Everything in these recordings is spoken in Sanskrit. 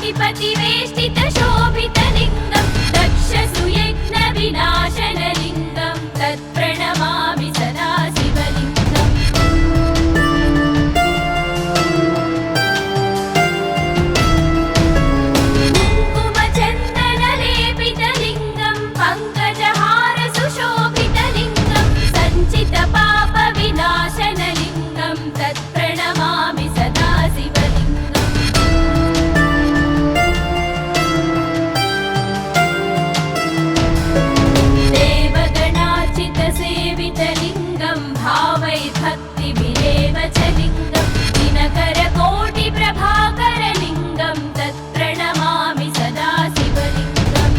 फणिपतिवेष्टितशोभितलिङ्गं दक्षसुयज्ञविनाशनलिङ्गं तत्प्रणमामि सदा शिवलिङ्गम्। कुङ्कुमचन्दनलेपितलिङ्गं पङ्कजहारसुशोभितलिङ्गं सञ्चितपापविनाशनलिङ्गं तत्प्रणमामि सदा शिवलिङ्गम्। देवगणार्चितसेवितलिङ्गं भावै भक्तिभिरेव च लिङ्गं दिनकरकोटिप्रभाकरलिङ्गं तत्प्रणमामि सदा शिवलिङ्गम्।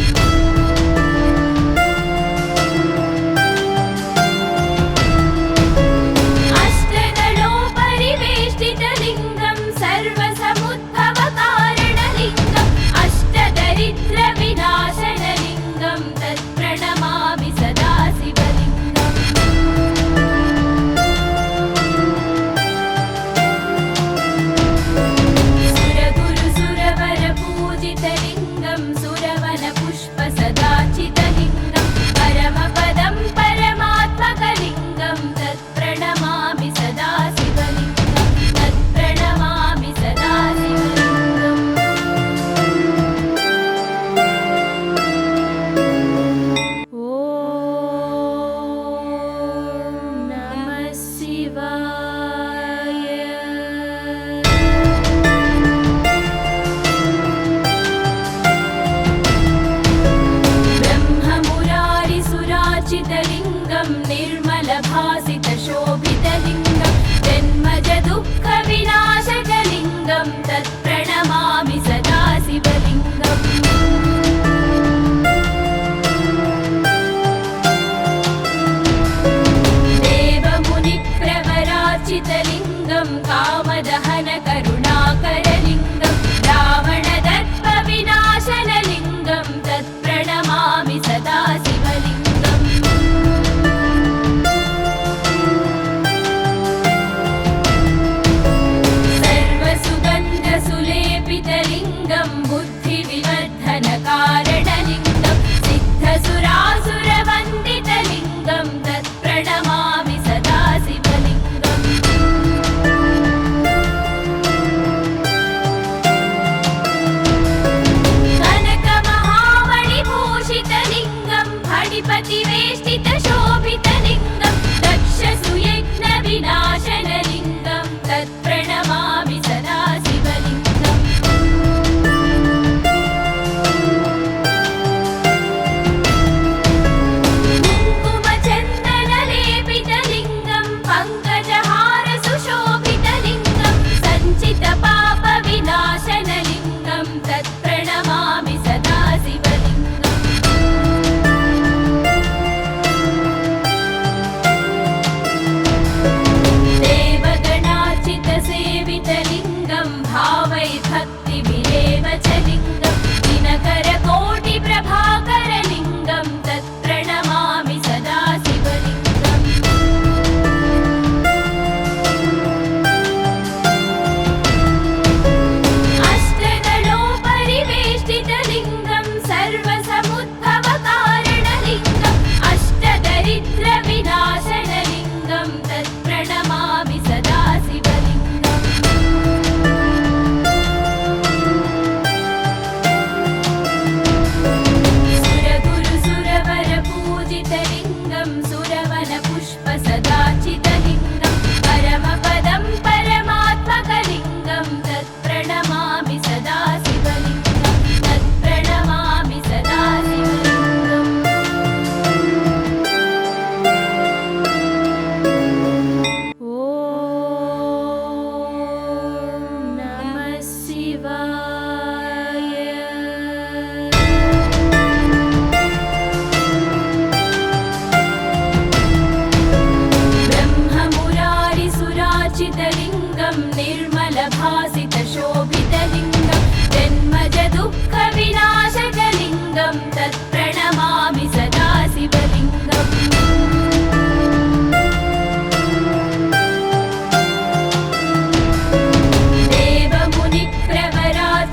अष्टदलोपरिवेष्टितलिङ्गं सर्वसमुद्भवकारणलिङ्गम् अष्टदरिद्रविनाशनलिङ्गं तत्प्रणमामि सदा शिवलिङ्गम्। सुरगुरुसुरवरपूजितलिङ्गं सुरवनपुष्पसदाचितलिङ्गं परमपदं परमात्मकलिङ्गं तत्प्रणमामि सदा शिवलिङ्गं तत्प्रणमामि सदा शिवलिङ्गम्। ॐ नमः शिवाय। ब्रह्ममुरारिसुराचितलिङ्गं निर्मलभासितशोभितलिङ्गं जन्मजदुःखविनाशकलिङ्गं तत्प्रणमामि सदा शिवलिङ्गम्। देवमुनिप्रवराचितलिङ्गं कामदहनकरुणाकरलिङ्गं रावणदर्पविनाशनलिङ्गं तत्प्रणमामि सदा शिवलिङ्गम्। सर्वसुगन्धसुलेपितलिङ्गं बुद्धिविवर्धनकारणलिङ्गं सिद्धसुरासुरवन्दितलिङ्गं तत्प्रणमामि सदा शिवलिङ्गम्। कनकमहामणिभूषितलिङ्गं फणिपतिवेष्टितशोभितलिङ्गं दक्षसुयज्ञविनाशनलिङ्गं तत्प्रणमामि सदा शिवलिङ्गम्। कुङ्कुमचन्दनलेपितलिङ्गं पङ्कजहारसुशोभितलिङ्गं सञ्चितपापविनाशनलिङ्गं तत्प्रणमामि सदा शिवलिङ्गम्। देवगणार्चितसेवितलिङ्गं भावै भक्तिभिरेव च लिङ्गं दिनकरकोटिप्रभाकरलिङ्गं तत्प्रणमामि सदा शिवलिङ्गम्। अष्टदलोपरिवेष्टितलिङ्गं सर्वसमुद्भवकारणलिङ्गम् अष्टदरिद्रविनाशनलिङ्गं तत्प्रणमामि सदा शिवलिङ्गम्।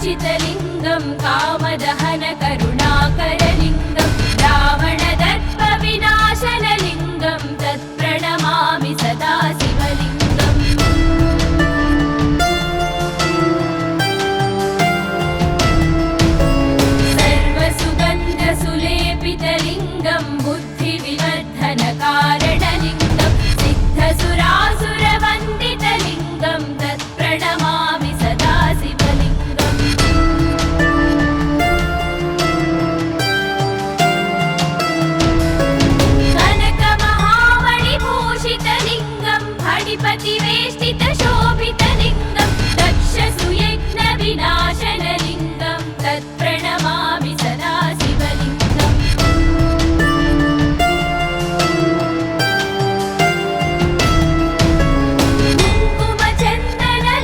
सर्वसुगन्धसुलेपितलिङ्गं कामदहनकरुणाकरलिङ्गं रावणदर्पविनाशनलिङ्गं तत्प्रणमामि सदा शिवलिङ्गम् सर्वसुगन्धसुलेपितलिङ्गं बुद्धिविवर्धनकारणलिङ्गं सिद्धसुरासुरवन्दितलिङ्गं तत्प्रणमामि सदा शिवलिङ्गम् कनकमहामणिभूषितलिङ्गं फणिपतिवेष्टितशोभितलिङ्गं दक्षसुयज्ञविनाशनलिङ्गं तत्प्रणमामि सदा शिवलिङ्गम्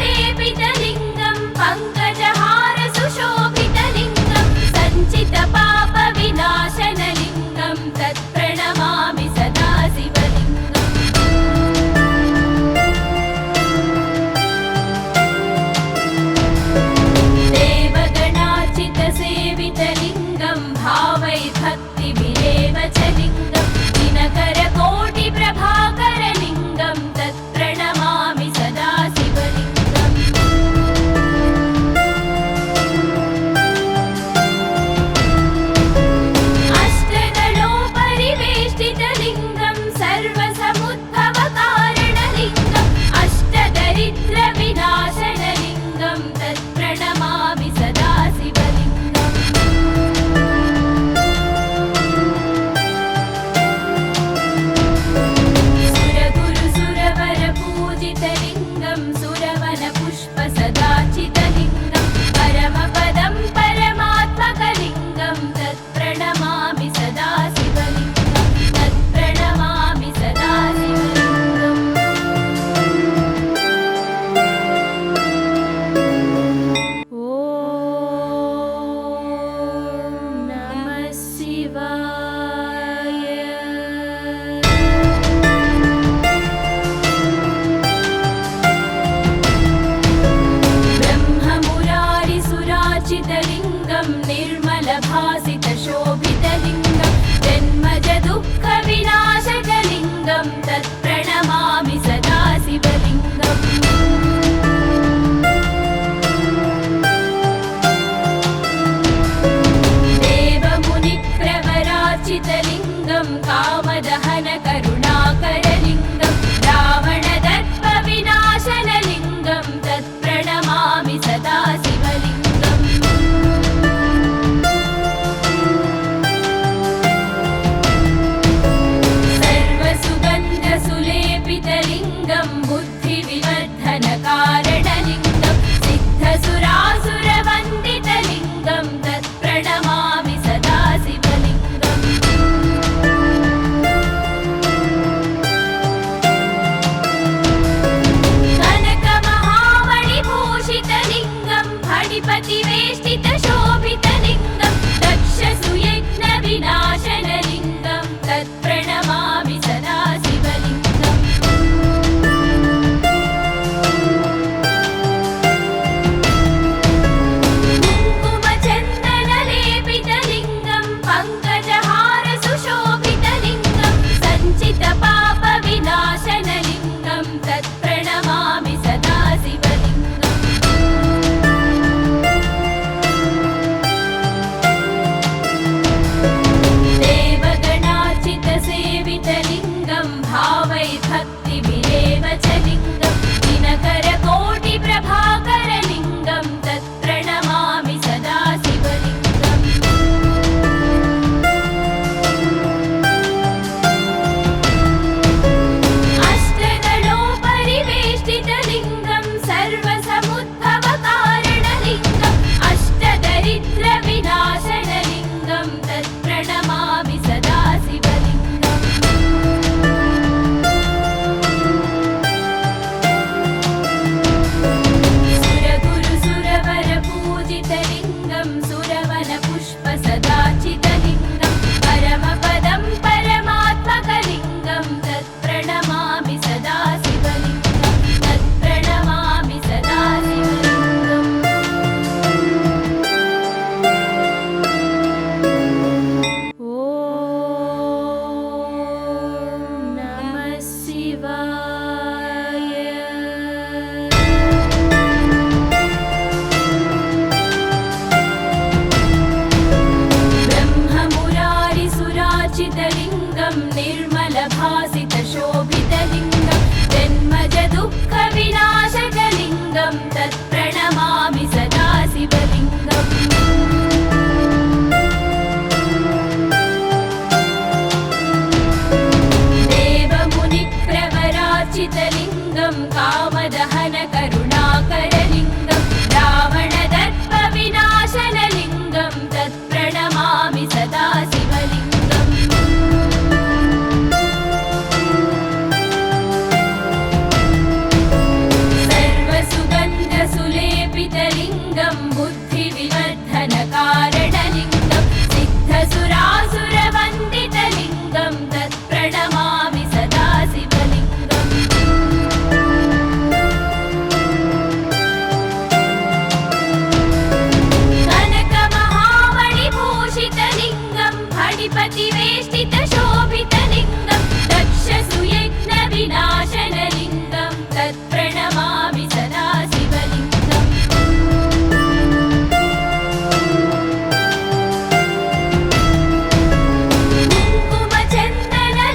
कुङ्कुमचन्दनलेपितलिङ्गं पङ्कजहारसुशोभितलिङ्गं सञ्चितपापविनाशनलिङ्गं तत्प्रणमामि सदा शिवलिङ्गम् देवगणार्चितसेवितलिङ्गं भावैर्भक्तिभिरेव च लिङ्गं दिनकरकोटिप्रभाकरलिङ्गं तत्प्रणमामि सदा शिवलिङ्गम् अष्टदलोपरिवेष्टितलिङ्गं सर्वसमुद्भवकारणलिङ्गम् अष्टदरिद्रविनाशनलिङ्गं तत्प्रणमामि सदा शिवलिङ्गम् सुरगुरुसुरवरपूजितलिङ्गं सुरवनपुष्पसदाचितलिङ्गं परमपदं परमात्मकलिङ्गं तत्प्रणमामि सदा शिवलिङ्गं तत्प्रणमामि सदा शिवलिङ्गम् ॐ नमः शिवाय ब्रह्ममुरारिसुरार्चितलिङ्गं निर्मलभासितशोभितलिङ्गं जन्मजदुःखविनाशकलिङ्गं तत्प्रणमामि सदा शिवलिङ्गम् देवमुनिप्रवरार्चितलिङ्गं कामदहनकरुणाकरलिङ्गं रावणदर्पविनाशनलिङ्गं तत्प्रणमामि सदा शिवलिङ्गम् सर्वसुगन्धसुलेपितलिङ्गं बुद्धिविवर्धनकारणलिङ्गं सिद्धसुरासुरवन्दितलिङ्गं तत्प्रणमामि सदा शिवलिङ्गम् कनकमहामणिभूषितलिङ्गं फणिपतिवेष्टितशोभितलिङ्गं दक्षसुयज्ञविनाशनलिङ्गं तत्प्रणमामि सदा शिवलिङ्गम् कुङ्कुमचन्दनलेपितलिङ्गं पङ्कजहारसुशोभितलिङ्गं सञ्चितपापविनाशनलिङ्गं तत्प्रणमामि सदा शिवलिङ्गम् देवगणार्चित सिद्धिविवर्धनकारणलिङ्गं सिद्धसुरासुरवन्दितलिङ्गं तत्प्रणमामि सदा शिवलिङ्गम् कनकमहामणिभूषितलिङ्गं फणिपतिवेष्टितशोभितलिङ्गं दक्षसुयज्ञविनाशनलिङ्गं तत्प्रणमामि सदा शिवलिङ्गम्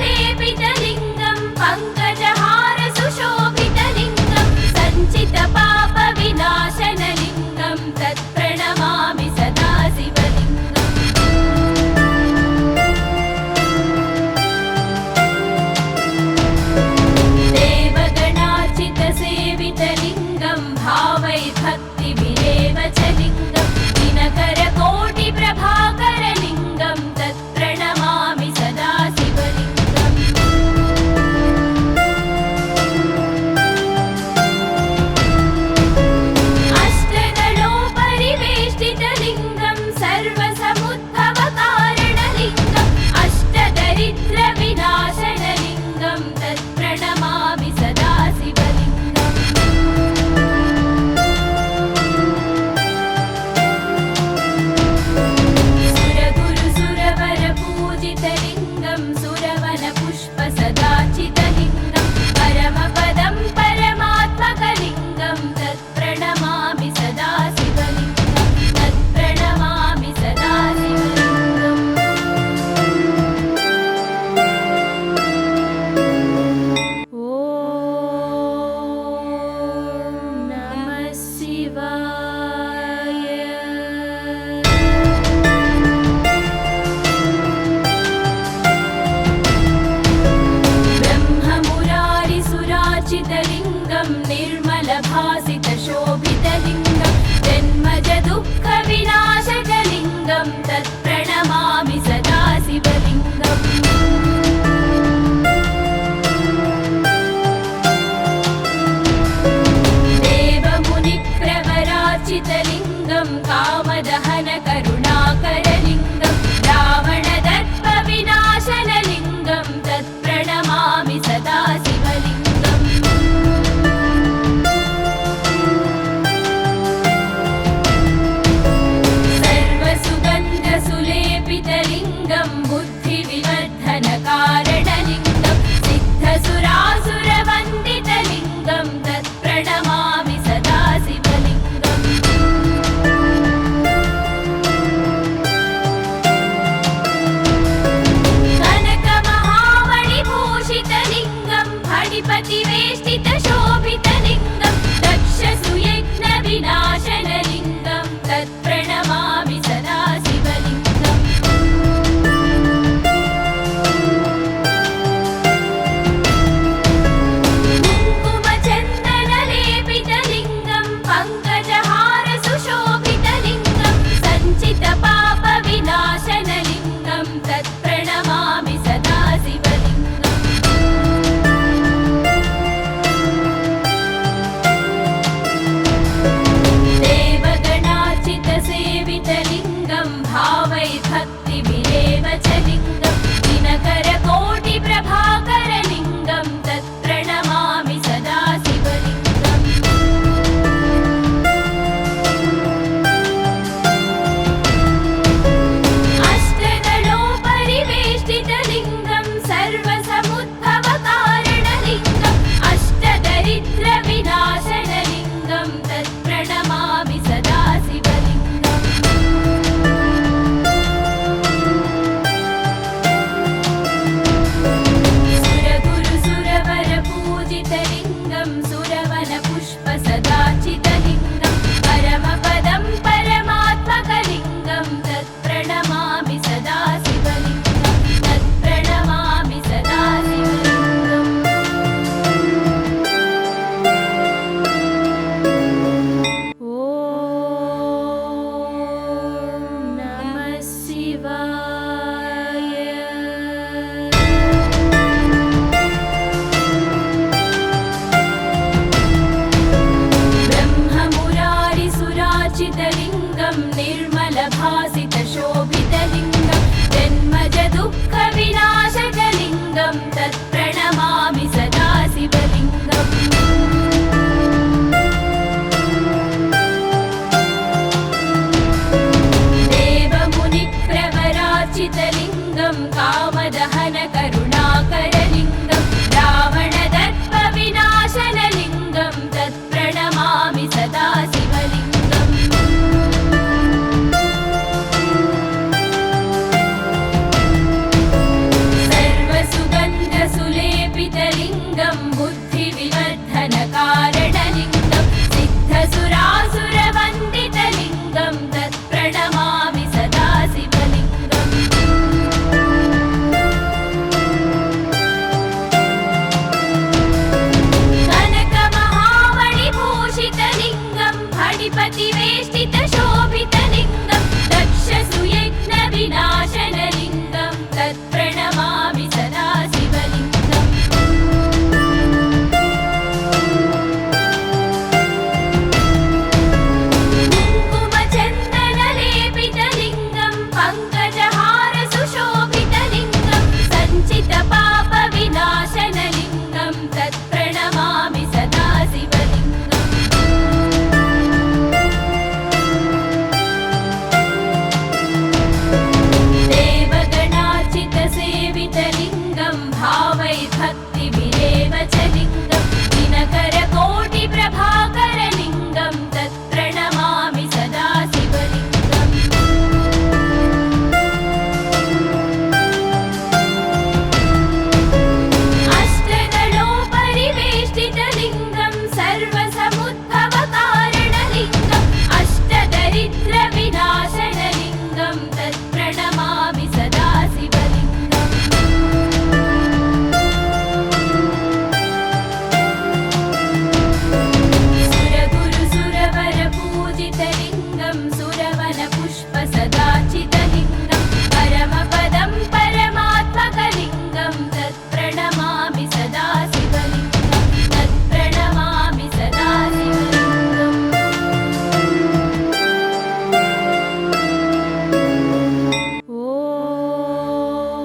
कुङ्कुमचन्दनलेपितलिङ्गं पङ्कजहारसुशोभितलिङ्गं सञ्चितपापविनाशनलिङ्गं तत्प्रणमामि सदा शिवलिङ्गम् देवगणार्चितसेवितलिङ्गं भावैर्भक्तिभिरेव च लिङ्गं दिनकरकोटिप्रभाकरलिङ्गं तत्प्रणमामि सदा शिवलिङ्गम् अष्टदलोपरिवेष्टितलिङ्गं सर्वसमुद्भवकारणलिङ्गम् अष्टदरिद्रविनाशनलिङ्गं तत्प्रणमामि सदा शिवलिङ्गम् सुरगुरुसुरवरपूजितलिङ्गं सुरवनपुष्पसदाचितलिङ्गं परमपदं परमात्मकलिङ्गं तत्प्रणमामि सदा शिवलिङ्गं तत्प्रणमामि सदा शिवलिङ्गम् ॐ नमः शिवाय ब्रह्ममुरारिसुरार्चितलिङ्गं निर्मलभासितशोभितलिङ्गं जन्मजदुःखविनाशकलिङ्गं तत्प्रणमामि सदा शिवलिङ्गम् देवमुनिप्रवरार्चितलिङ्गं कामदहनकरुणाकरलिङ्गं रावणदर्पविनाशनलिङ्गं तत्प्रणमामि सदा शिवलिङ्गम् सर्वसुगन्धसु शिवलिङ्गं निर्मलभासितशोभितलिङ्गं जन्मज दुःखविनाशकलिङ्गं तत्प्रणमामि सदा शिवलिङ्गम् देवमुनिप्रवरार्चितलिङ्गं कामदहनकरुणाकरलिङ्गं रावणदर्पविनाशनलिङ्गं तत्प्रणमामि सदा शिवलिङ्गम् सर्वसुगन्धसुलेपितलिङ्गं बुद्धिविवर्धनकारणलिङ्गं सिद्धसुरासुरवन्दितलिङ्गं तत्प्रणमामि सदा शिवलिङ्गम् कनकमहामणिभूषितलिङ्गं फणिपतिवेष्टितशोभितलिङ्गं दक्षसुयज्ञविनाशनलिङ्गं तत्प्रणमामि सदा शिवलिङ्गम् कुङ्कुमचन्दनलेपितलिङ्गं पङ्कजहारसुशोभितलिङ्गं सञ्चितपापविनाशनलिङ्गं तत्प्रणमामि सदा शिवलिङ्गम् देवगणार्चितसेवितलिङ्गं भावैर्भक्तिभिरेव च लिङ्गं दिनकरकोटिप्रभाकरलिङ्गं तत्प्रणमामि सदा शिवलिङ्गम् अष्टदलोपरिवेष्टितलिङ्गं सर्वसमुद्भवकारणलिङ्गम् अष्टदरिद्रविनाशनलिङ्गं तत्प्रणमामि सदा शिवलिङ्गम् सुरगुरुसुरवरपूजितलिङ्गं सुरवनपुष्पसदाचितलिङ्गं परमपदं परमात्मकलिङ्गं तत्प्रणमामि सदा शिवलिङ्गं तत्प्रणमामि सदा शिवलिङ्गम् ॐ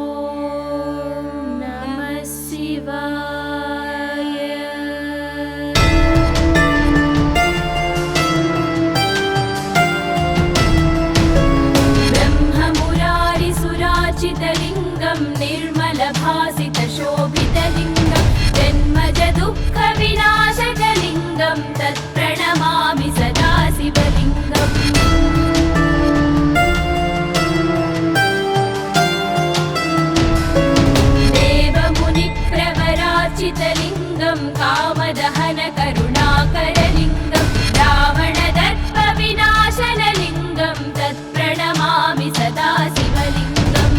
नमः शिवाय ब्रह्ममुरारिसुरार्चितलिङ्गं निर्मलभासितशोभितलिङ्गं जन्मज दुःखविनाशकलिङ्गं तत्प्रणमामि सदा शिवलिङ्गम् देवमुनिप्रवरार्चितलिङ्गं कामदहनकरुणाकरलिङ्गं रावणदर्पविनाशनलिङ्गं तत्प्रणमामि सदा शिवलिङ्गम्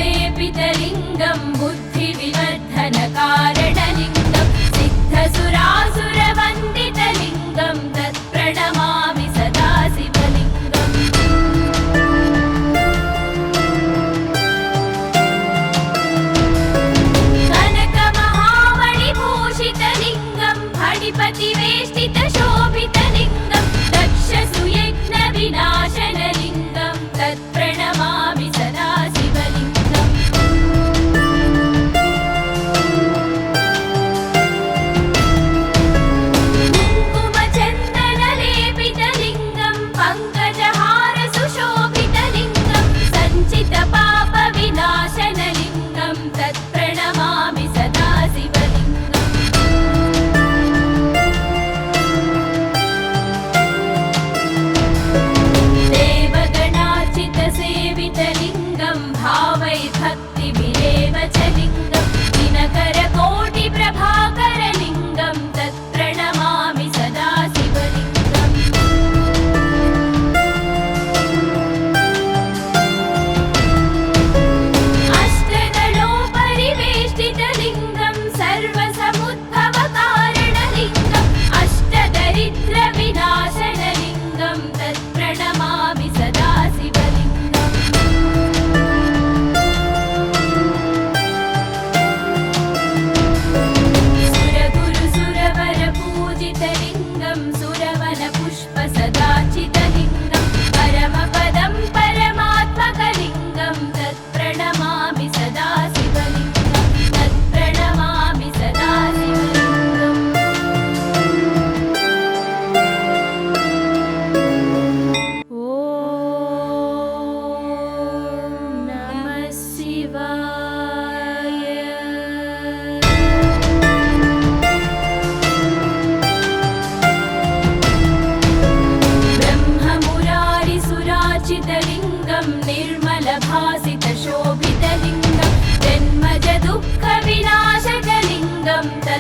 सर्वसुगन्धसुलेपितलिङ्गं बुद्धिविवर्धनकारणलिङ्गं सिद्धसुरासुरवन्दितलिङ्गं तत्प्रणमामि सदा शिवलिङ्गम् कनकमहामणिभूषितलिङ्गं फणिपतिवेष्टितशोभितलिङ्गं दक्षसुयज्ञविनाशनलिङ्गं तत्प्रणमामि सदा शिवलिङ्गम् कुङ्कुमचन्दनलेपितलिङ्गं पङ्कजहारसुशोभितलिङ्गं सञ्चितपापविनाशनलिङ्गं तत्प्रणमामि सदा शिवलिङ्गम्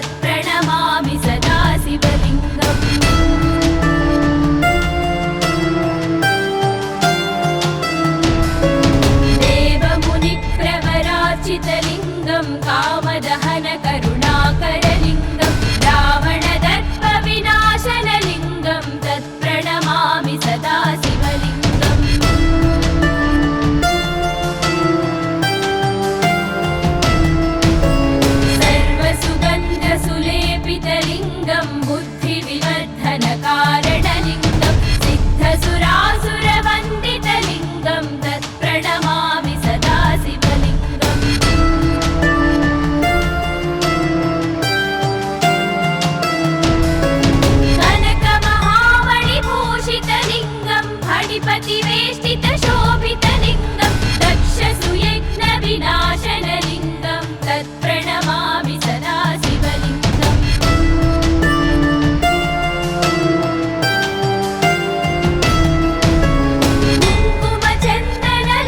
तत्प्रणमामि सदा शिवलिङ्गम् देवमुनिप्रवरार्चितलिङ्गं कामदहन करुणाकरलिङ्गं रावणदर्पविनाशनलिङ्गं तत्प्रणमामि सदा शिवलिङ्गम् सर्वसुगन्धसुलेपितलिङ्गं बुद्धिविवर्धनकारणलिङ्गं सिद्धसुरासुरवन्दितलिङ्गं तत्प्रणमामि सदा शिवलिङ्गम् कनकमहामणिभूषितलिङ्गं फणिपतिवेष्टितशोभितलिङ्गं दक्षसुयज्ञविनाशनलिङ्गं तत्प्रणमामि सदा शिवलिङ्गम्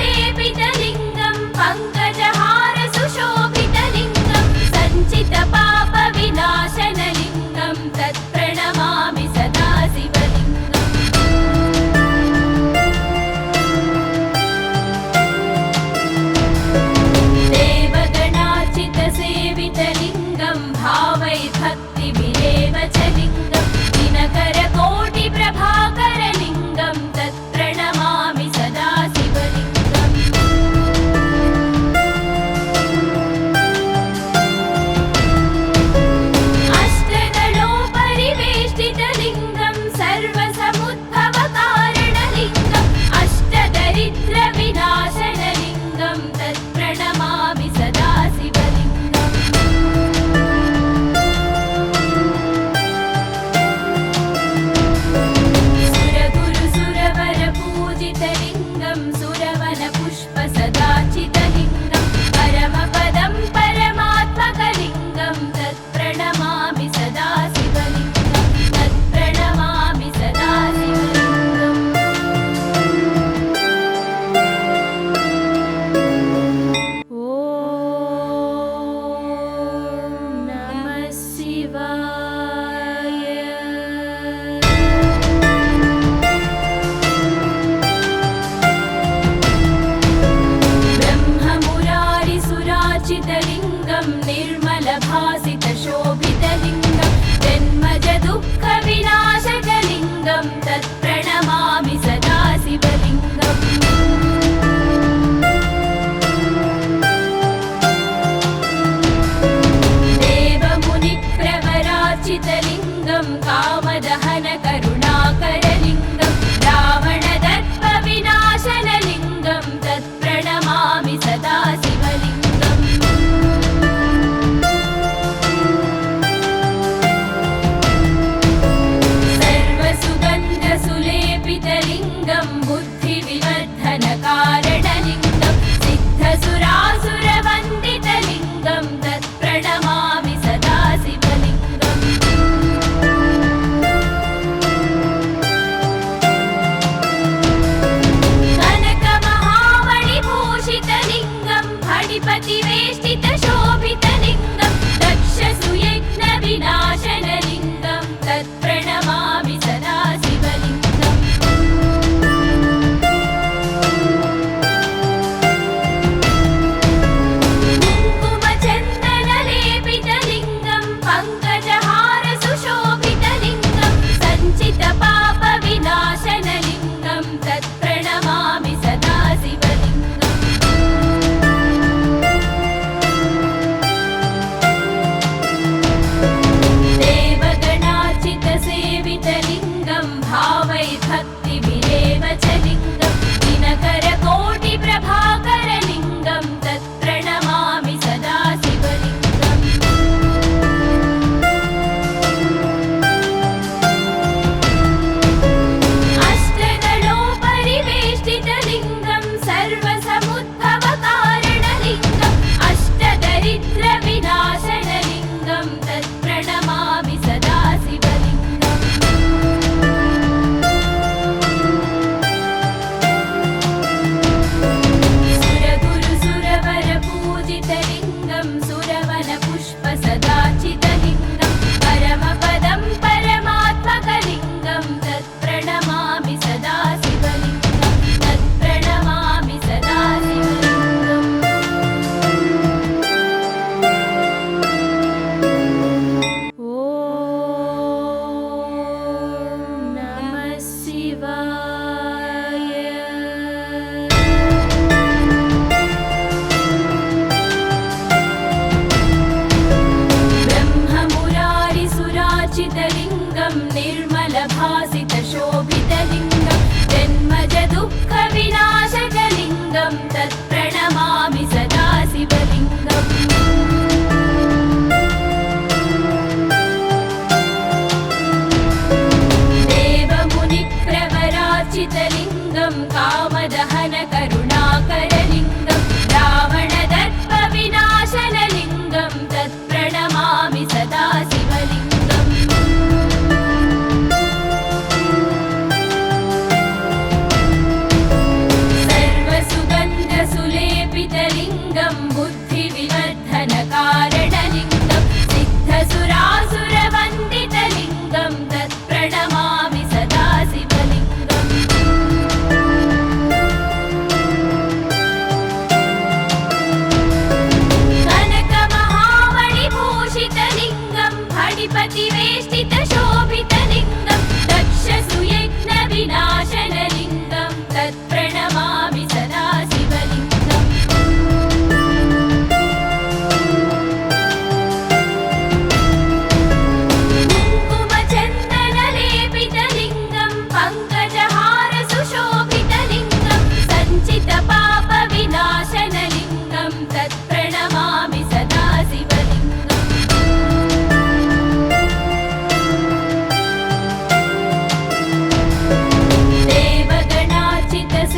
कुङ्कुमचन्दनलेपितलिङ्गं पङ्कजहारसुशोभितलिङ्गं सञ्चितपापविनाशनलिङ्गं तत्प्रणमामि सदा शिवलिङ्गम् देवगणार्चितसेवितलिङ्गं भावैर्भक्तिभिरेव च लिङ्गं दिनकरकोटिप्रभाकरलिङ्गं तत्प्रणमामि सदा शिवलिङ्गम् अष्टदलोपरिवेष्टितलिङ्गं सर्वसमुद्भवकारणलिङ्गम् अष्टदरिद्रविनाशनलिङ्गं तत्प्रणमामि सदा शिवलिङ्गम् सुरगुरुसुरवरपूजितलिङ्गं सुरवनपुष्पसदाचितलिङ्गं परमपदं परमात्मकलिङ्गं तत्प्रणमामि सदा शिवलिङ्गं तत्प्रणमामि सदा शिवलिङ्गम् ॐ नमः शिवाय ब्रह्ममुरारिसुरार्चितलिङ्गं निर्मलभासितशोभितलिङ्गं जन्मजदुःखविनाशकलिङ्गं तत्प्रणमामि सदा शिवलिङ्गम् देवमुनिप्रवरार्चितलिङ्गं कामदहन करुणाकरलिङ्गं रावणदर्पविनाशनलिङ्गं तत्प्रणमामि सदा शिवलिङ्गम् सर्वसुगन्धसुलेपितलिङ्गं बुद्धिविवर्धनकारणलिङ्गं सिद्धसुरासुरवन्दितलिङ्गं तत्प्रणमामि सदा शिवलिङ्गम् कनकमहामणिभूषितलिङ्गं फणिपतिवेष्टितशोभितलिङ्गं दक्षसुयज्ञविनाशनलिङ्गं तत्प्रणमामि सदा शिवलिङ्गम् कुङ्कुमचन्दनलेपितलिङ्गं पङ्कजहारसुशोभितलिङ्गं सञ्चितपापविनाशनलिङ्गं तत्प्रणमामि सदा शिवलिङ्गम् देवगणार्चितसेवितलिङ्गं भावैर्भक्तिभिरेव च लिङ्गं दिनकरकोटिप्रभाकरलिङ्गं तत्प्रणमामि सदा शिवलिङ्गम् अष्टदलोपरिवेष्टितलिङ्गं सर्वसमुद्भवकारणलिङ्गम् अष्टदरिद्रविनाशनलिङ्गं तत्प्रणमामि सदा शिवलिङ्गम् सुरगुरुसुरवरपूजितलिङ्गं सुरवनपुष्पसदाचितलिङ्गं फणिपतिवेष्टितशोभितलिङ्गं दक्षसुयज्ञविनाशनलिङ्गं तत्प्रणमामि सदा शिवलिङ्गम् कुङ्कुमचन्दनलेपितलिङ्गं पङ्कजहारसुशोभितलिङ्गं सञ्चितपापविनाशनलिङ्गं तत्प्रणमामि सदा शिवलिङ्गम्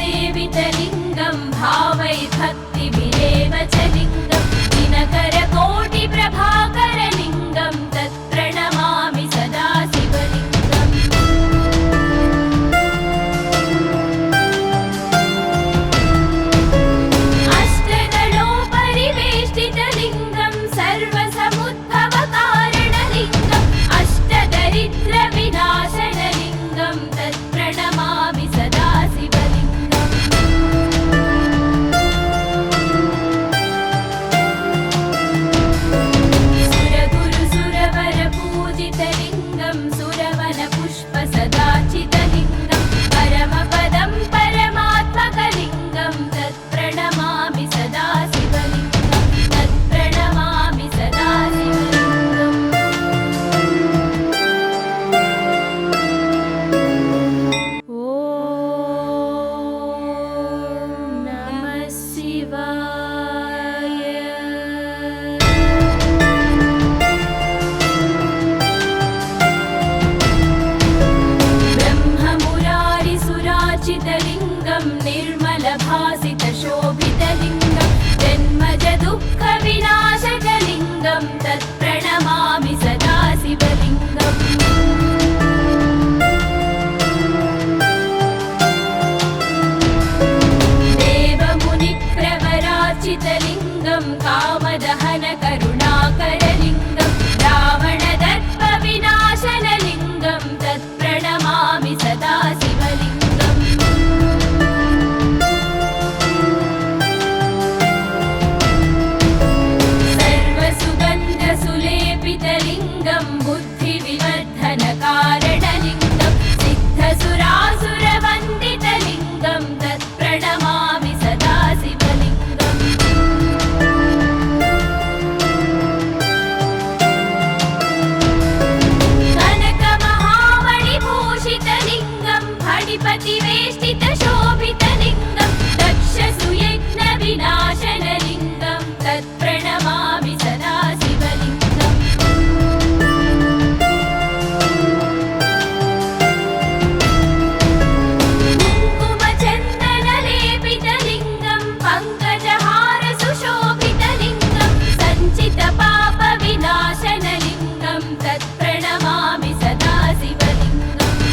देवगणार्चितसेवितलिङ्गं भावै भक्तिभिरेव च लिङ्गं दिनकरकोटिप्रभाकरलिङ्गं तत्प्रणमामि सदा शिवलिङ्गम् अष्टदलोपरिवेष्टितलिङ्गं सर्वसमुद्भवकारणलिङ्गम् अष्टदरिद्रविनाशनलिङ्गं तत्प्रणमामि सदा शिवलिङ्गम् सुरगुरुसुरवरपूजितलिङ्गं सुरवनपुष्पसदाचितलिङ्गं परमपदं परमात्मकलिङ्गं तत्प्रणमामि सदा शिवलिङ्गं तत्प्रणमामि सदा शिवलिङ्गम् ॐ नमः शिवाय ब्रह्ममुरारिसुराचितलिङ्गं निर्मलभासितशोभितलिङ्गं जन्मजदुःखविनाशकलिङ्गं तत्प्रणमामि सदा शिवलिङ्गम् देवमुनिप्रवराचितलिङ्गं कामदहनकरुणाकरलिङ्गं रावणदर्पविनाशनलिङ्गं तत्प्रणमामि सदा शिवलिङ्गम् सर्वसुगन्धसुलेपितलिङ्गं बुद्धिविवर्धनकारणलिङ्गं सिद्धसुरासुरवन्दितलिङ्गं तत्प्रणमामि सदा शिवलिङ्गम् कनकमहामणिभूषितलिङ्गं फणिपतिवेष्टितशोभितलिङ्गं दक्षसुयज्ञविनाशनलिङ्गं तत्प्रणमामि सदा शिवलिङ्गम् कुङ्कुमचन्दनलेपितलिङ्गं पङ्कजहारसुशोभितलिङ्गं सञ्चितपापविनाशनलिङ्गं तत्प्रणमामि सदा शिवलिङ्गम्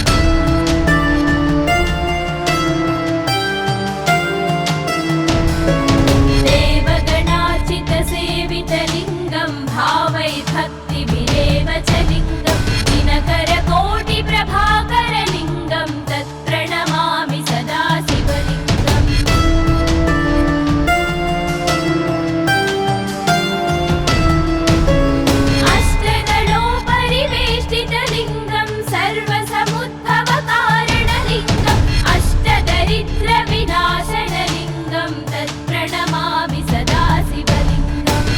देवगणार्चितसेवितलिङ्गं भावै भक्तिभिरेव च लिङ्गं दिनकरकोटिप्रभाकरलिङ्गं तत्प्रणमामि सदा शिवलिङ्गम् अष्टदलोपरिवेष्टितलिङ्गं सर्वसमुद्भवकारणलिङ्गम् अष्टदरिद्रविनाशनलिङ्गं तत्प्रणमामि सदा शिवलिङ्गम्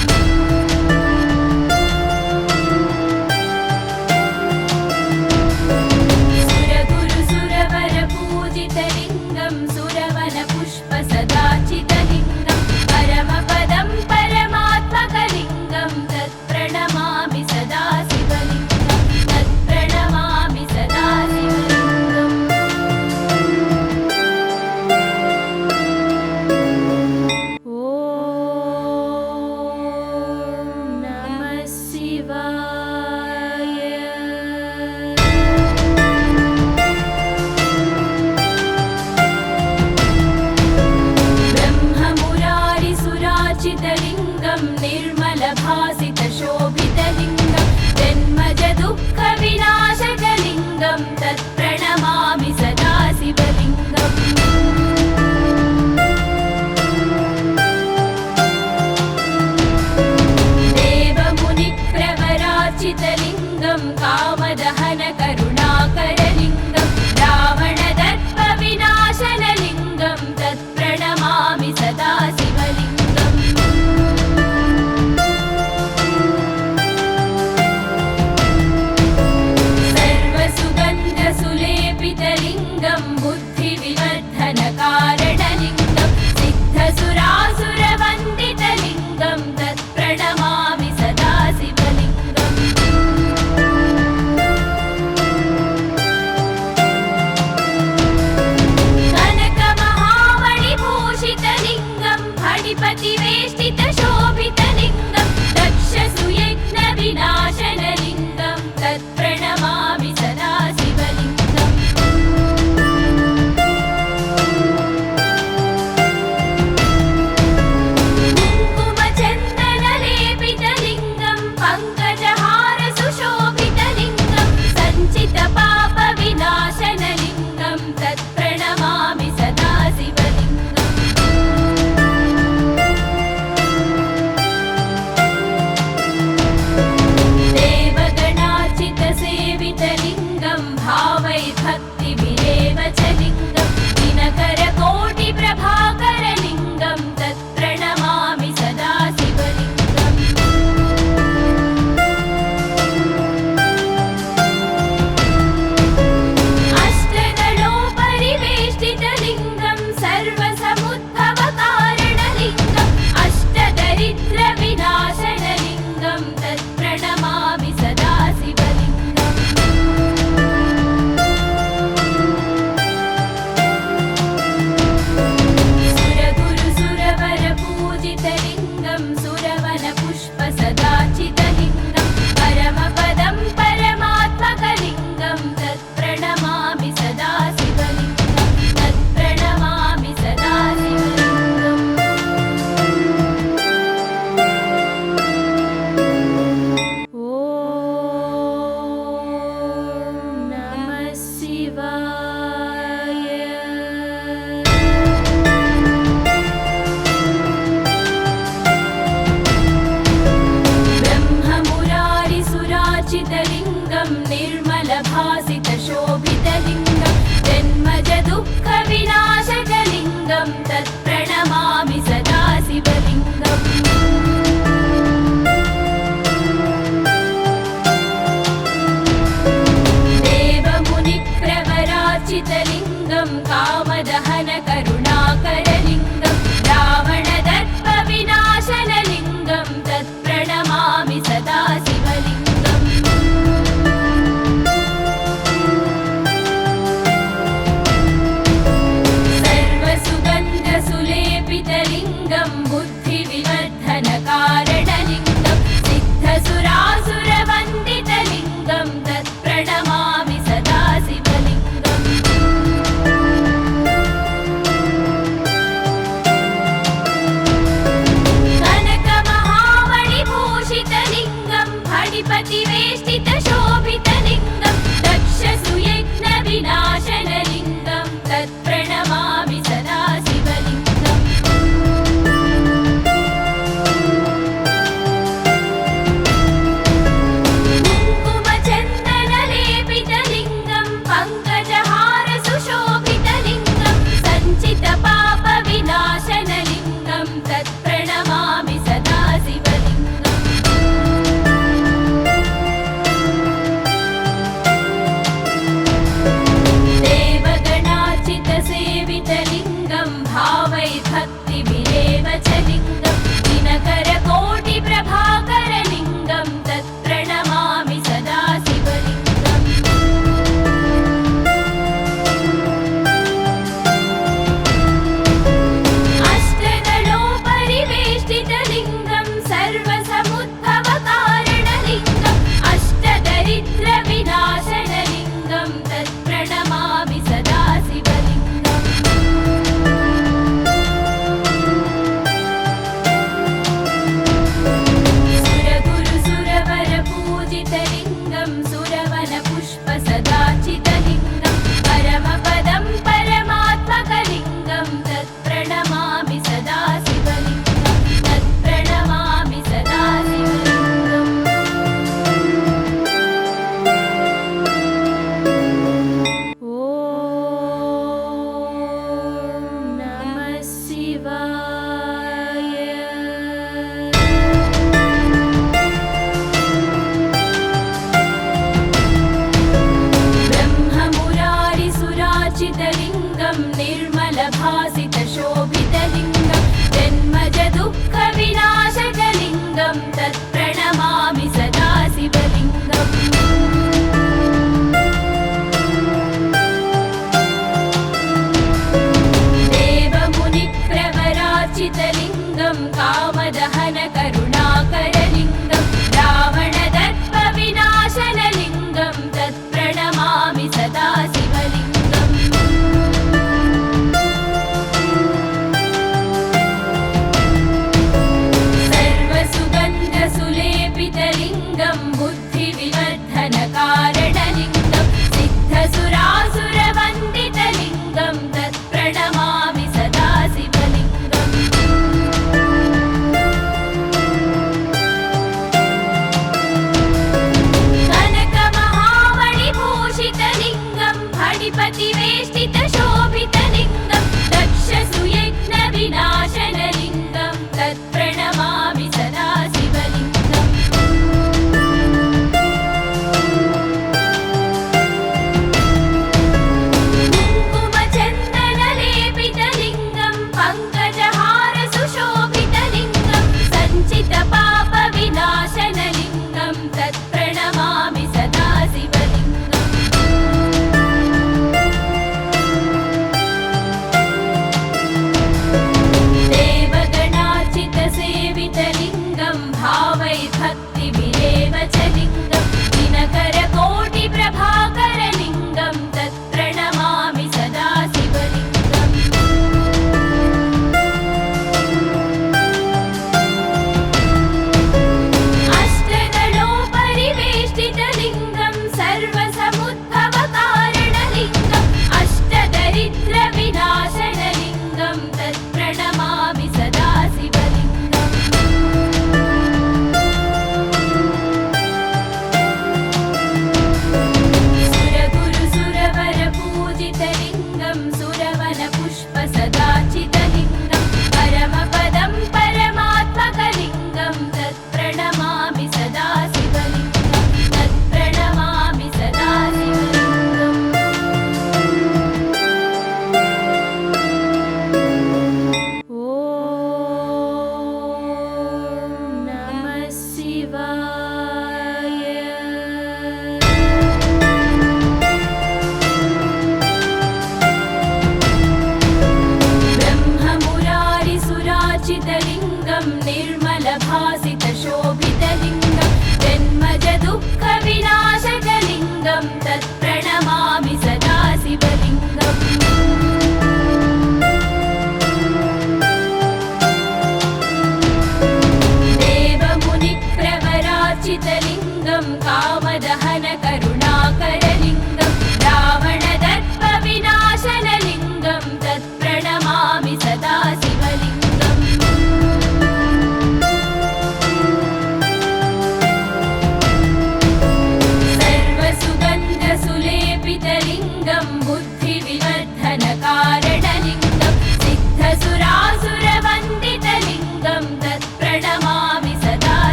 सुरगुरुसुरवरपूजितलिङ्गं सुरवनपुष्पसदाचितलिङ्गं परमपदं परमात्मकलिङ्गं तत्प्रणमामि सदा शिवलिङ्गं तत्प्रणमामि सदा शिवलिङ्गम् ॐ नमः शिवाय ब्रह्ममुरारिसुराचितलिङ्गं निर्मलभासितशोभितलिङ्गं जन्मजदुःखविनाशकलिङ्गं तत्प्रणमामि सदा शिवलिङ्गम् देवमुनिप्रवराचितलिङ्गं शिवलिङ्गं कामदहन करुणाकरलिङ्गं रावणदर्पविनाशनलिङ्गं तत्प्रणमामि सदा शिवलिङ्गम् सर्वसुगन्धसुलेपितलिङ्गं बुद्धिविवर्धनकारणलिङ्गं सिद्धसुरासुरवन्दितलिङ्गं तत्प्रणमामि सदा शिवलिङ्गम् कनकमहामणिभूषितलिङ्गं फणिपतिवेष्टितशोभितलिङ्गं दक्षसुयज्ञविनाशनलिङ्गं तत्प्रणमामि सदा शिवलिङ्गम् कुङ्कुमचन्दनलेपितलिङ्गं पङ्कजहारसुशोभितलिङ्गं सञ्चितपापविनाशनलिङ्गं तत्प्रणमामि सदा शिवलिङ्गम् देवगणार्चितसेवितलिङ्गं भावैर्भक्तिभिरेव च लिङ्गं दिनकरकोटिप्रभाकरलिङ्गं तत्प्रणमामि सदा शिवलिङ्गम् अष्टदलोपरिवेष्टितलिङ्गं सर्वसमुद्भवकारणलिङ्गम् अष्टदरिद्रविनाशनलिङ्गं तत्प्रणमामि सदा शिवलिङ्गम् सुरगुरुसुरवरपूजितलिङ्गं सुरवनपुष्पसदाचितलिङ्गं परमपदं परमात्मकलिङ्गं तत्प्रणमामि सदा शिवलिङ्गं तत्प्रणमामि सदा शिवलिङ्गम् ॐ नमः शिवाय ब्रह्ममुरारिसुरार्चितलिङ्गं निर्मलभासितशोभितलिङ्गं जन्मजदुःखविनाशकलिङ्गं तत्प्रणमामि सदा शिवलिङ्गम् देवमुनिप्रवरार्चितलिङ्गं कामदहन करुणाकरलिङ्गं रावणदर्पविनाशनलिङ्गं तत्प्रणमामि सदा शिवलिङ्गम् सर्वसुगन्धसुलेपितलिङ्गं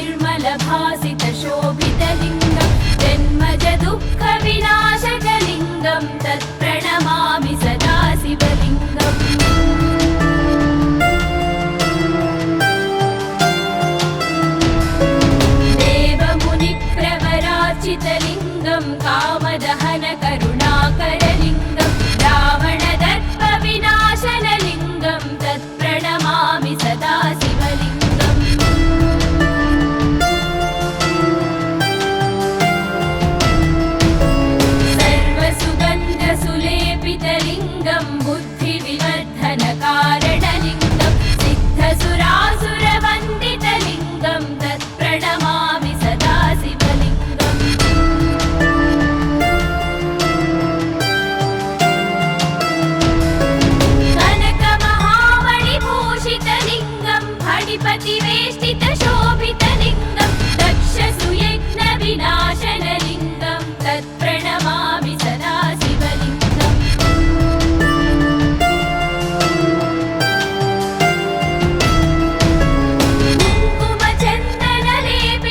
निर्मलभासितशोभितलिङ्गं जन्मज दुःखविनाशकलिङ्गं तत्प्रणमामि सदा शिवलिङ्गम् देवमुनिप्रवरार्चितलिङ्गं कामदहनकरुणाकरलिङ्गं रावणदर्पविनाशनलिङ्गं तत्प्रणमामि सदा शिवलिङ्गम् सर्वसुगन्धसुलेपितलिङ्गं बुद्धिविवर्धनकारणलिङ्गं सिद्धसुरासुरवन्दितलिङ्गं तत्प्रणमामि सदा शिवलिङ्गम् कनकमहामणिभूषितलिङ्गं फणिपतिवेष्टितशोभितलिङ्गं दक्षसुयज्ञविनाशनलिङ्गं तत्प्रणमामि सदा शिवलिङ्गम् कुङ्कुमचन्दनलेपितलिङ्गं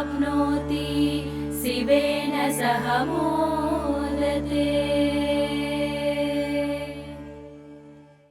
प्राप्नोति शिवेन सह मोदते।